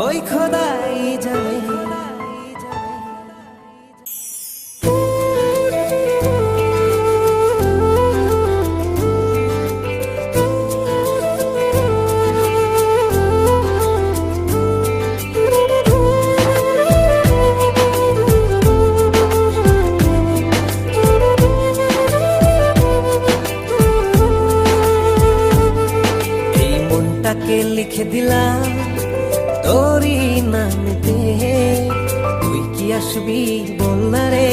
ওই খোদাই জানে। লিখে দিলাম তোরই নামেতে, তুই কি আসবি বল না রে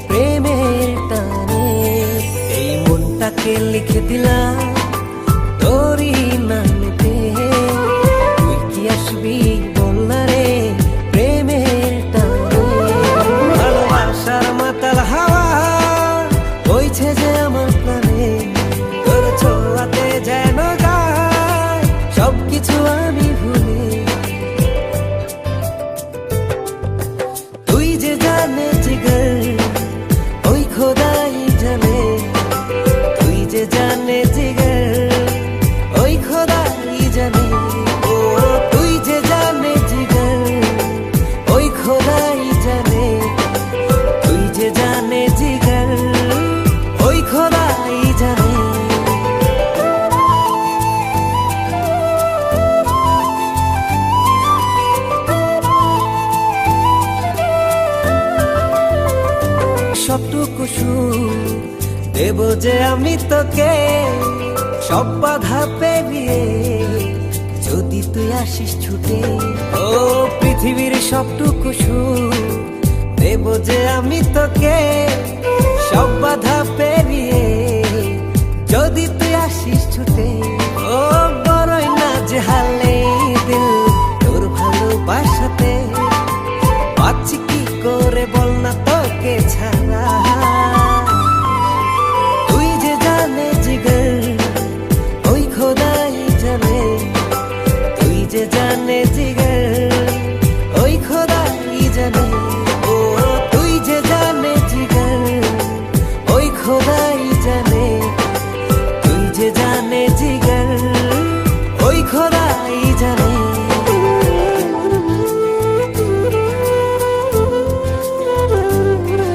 প্রেমের টানে। এই মনটাকে লিখে দিলাম তোরই নামেতে, তুই কি আসবি বল না রে প্রেমের টানে। ভালোবাসার মাতাল হাওয়া বইছে যে আমার প্রাণে, তোর ছোঁয়াতে যেন সবকিছু আমি ভুলে। তুই যে জানে জিগর ওই খোদাই জানে, তুই যে জানে জিগর ওই খোদাই জানে। ও তুই যে জানে জিগর ওই খোদাই জানে, তুই যে জানে জিগর ওই খোদাই জানে। সবটুকু সুখ দেব যে আমি তোকে, সব বাধা পেরিয়ে যদি তুই আসিস ছুটে। ও পৃথিবীর সবটুকু সুখ দেব যে আমি তোকে, সব বাধা পেরিয়ে যদি তুই আসিস ছুটে। ও বড়ই না যে হালে দিল তোর ভালোবাসাতে, পাচ্ছি কি করে বল না তোকে ছাড়া। তুই যে জানে জিগর ওই খোদাই জানে, তুই যে জানে জিগর ওই খোদাই জানে। ও তুই যে জানে জিগর ওই খোদাই জানে, তুই যে জানে জিগর